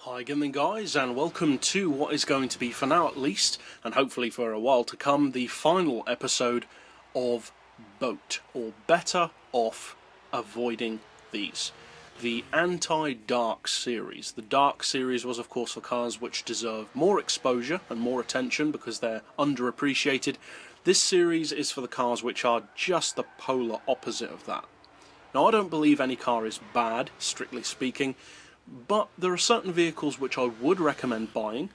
Hi again then guys, and welcome to what is going to be, for now at least, and hopefully for a while to come, the final episode of B.O.A.T, or Better Off Avoiding These. The anti-dark series. The dark series was of course for cars which deserve more exposure and more attention because they're underappreciated. This series is for the cars which are just the polar opposite of that. Now I don't believe any car is bad, strictly speaking, but there are certain vehicles which I would recommend buying,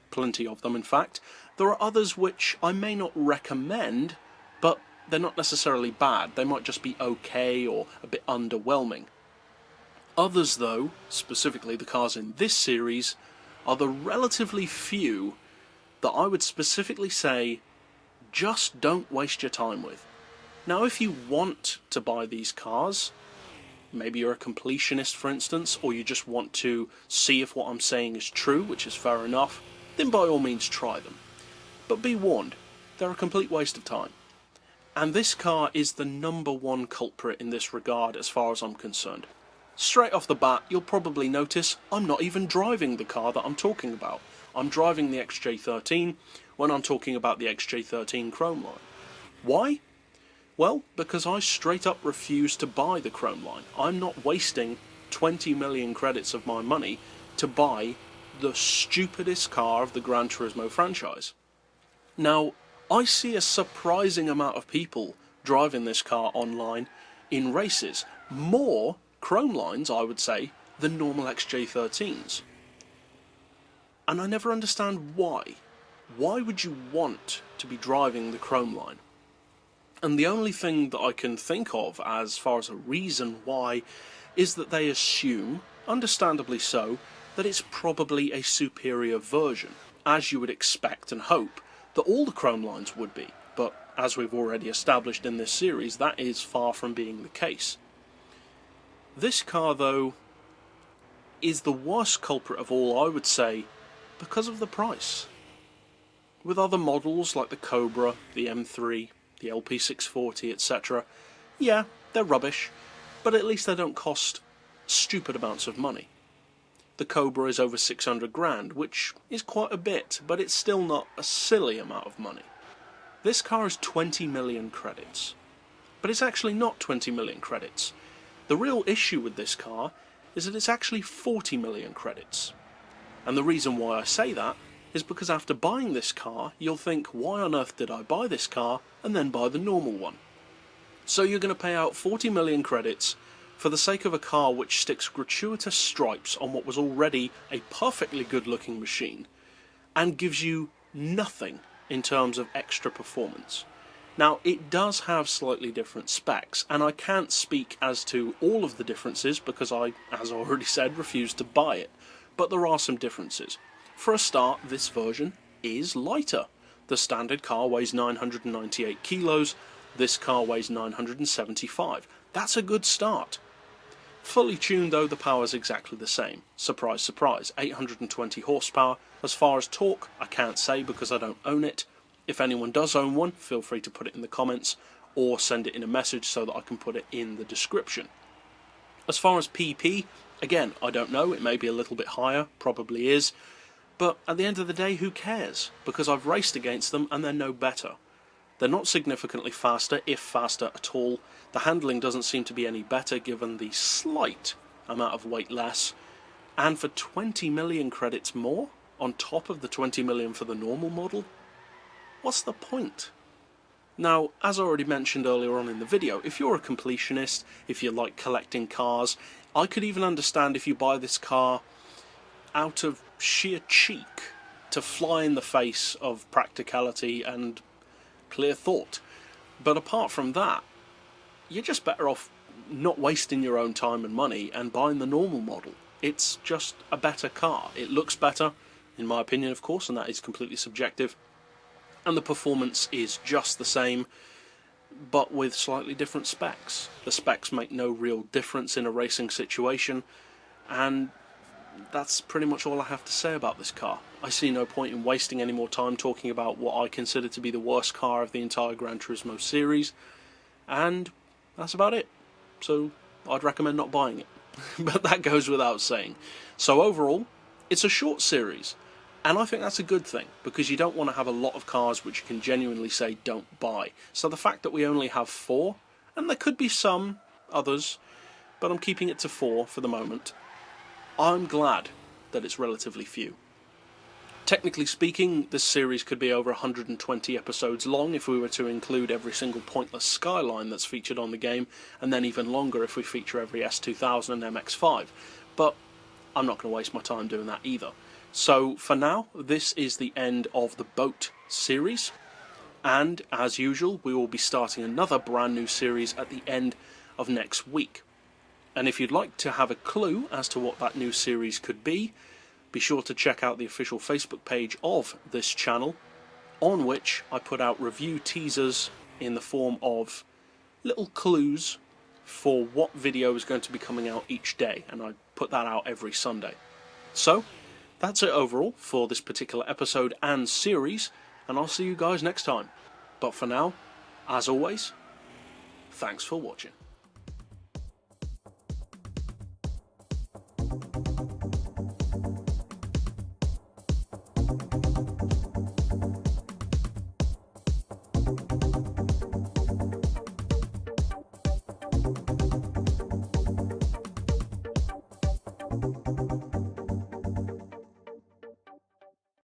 plenty of them in fact. There are others which I may not recommend, but they're not necessarily bad. They might just be okay or a bit underwhelming. Others though, specifically the cars in this series, are the relatively few that I would specifically say just don't waste your time with. Now if you want to buy these cars, maybe you're a completionist for instance, or you just want to see if what I'm saying is true, which is fair enough, then by all means try them. But be warned, they're a complete waste of time. And this car is the #1 culprit in this regard as far as I'm concerned. Straight off the bat, you'll probably notice I'm not even driving the car that I'm talking about. I'm driving the XJ13 when I'm talking about the XJ13 Chrome line. Why? Well, because I straight up refuse to buy the Chrome line. I'm not wasting 20 million credits of my money to buy the stupidest car of the GranTurismo franchise. Now, I see a surprising amount of people driving this car online in races. More Chrome lines, I would say, than normal XJ13s. And I never understand why. Why would you want to be driving the Chrome line? And the only thing that I can think of as far as a reason why is that they assume, understandably so, that it's probably a superior version, as you would expect and hope that all the Chrome lines would be. But as we've already established in this series, that is far from being the case. This car, though, is the worst culprit of all, I would say, because of the price. With other models like the Cobra, the M3, the LP640, etc., yeah, they're rubbish, but at least they don't cost stupid amounts of money. The Cobra is over 600 grand, which is quite a bit, but it's still not a silly amount of money. This car is 20 million credits, but it's actually not 20 million credits. The real issue with this car is that it's actually 40 million credits. And the reason why I say that is because after buying this car, you'll think, why on earth did I buy this car and then buy the normal one? So you're going to pay out 40 million credits for the sake of a car which sticks gratuitous stripes on what was already a perfectly good looking machine and gives you nothing in terms of extra performance. Now, it does have slightly different specs, and I can't speak as to all of the differences because I, as I already said, refuse to buy it. But there are some differences. For a start, this version is lighter. The standard car weighs 998 kilos, this car weighs 975. That's a good start. Fully tuned though, the power's exactly the same. Surprise, surprise, 820 horsepower. As far as torque, I can't say because I don't own it. If anyone does own one, feel free to put it in the comments or send it in a message so that I can put it in the description. As far as PP, again, I don't know, it may be a little bit higher, probably is, but at the end of the day, who cares? Because I've raced against them and they're no better. They're not significantly faster, if faster at all. The handling doesn't seem to be any better given the slight amount of weight less, and for 20 million credits more, on top of the 20 million for the normal model, what's the point? Now, as I already mentioned earlier on in the video, if you're a completionist, if you like collecting cars, I could even understand if you buy this car out of sheer cheek to fly in the face of practicality and clear thought. But apart from that, you're just better off not wasting your own time and money and buying the normal model. It's just a better car. It looks better, in my opinion of course, and that is completely subjective. And the performance is just the same, but with slightly different specs. The specs make no real difference in a racing situation, and that's pretty much all I have to say about this car. I see no point in wasting any more time talking about what I consider to be the worst car of the entire GranTurismo series, and that's about it. So I'd recommend not buying it. But that goes without saying. So overall, It's a short series, and I think that's a good thing, because you don't want to have a lot of cars which you can genuinely say don't buy. So the fact that we only have 4, and there could be some others, but I'm keeping it to 4 for the moment, I'm glad that it's relatively few. Technically speaking, this series could be over 120 episodes long if we were to include every single pointless skyline that's featured on the game, and then even longer if we feature every S2000 and MX-5. But I'm not going to waste my time doing that either. So for now, this is the end of the B.O.A.T series, and as usual, we will be starting another brand new series at the end of next week. And if you'd like to have a clue as to what that new series could be sure to check out the official Facebook page of this channel, on which I put out review teasers in the form of little clues for what video is going to be coming out each day, and I put that out every Sunday. So, that's it overall for this particular episode and series, and I'll see you guys next time. But for now, as always, thanks for watching.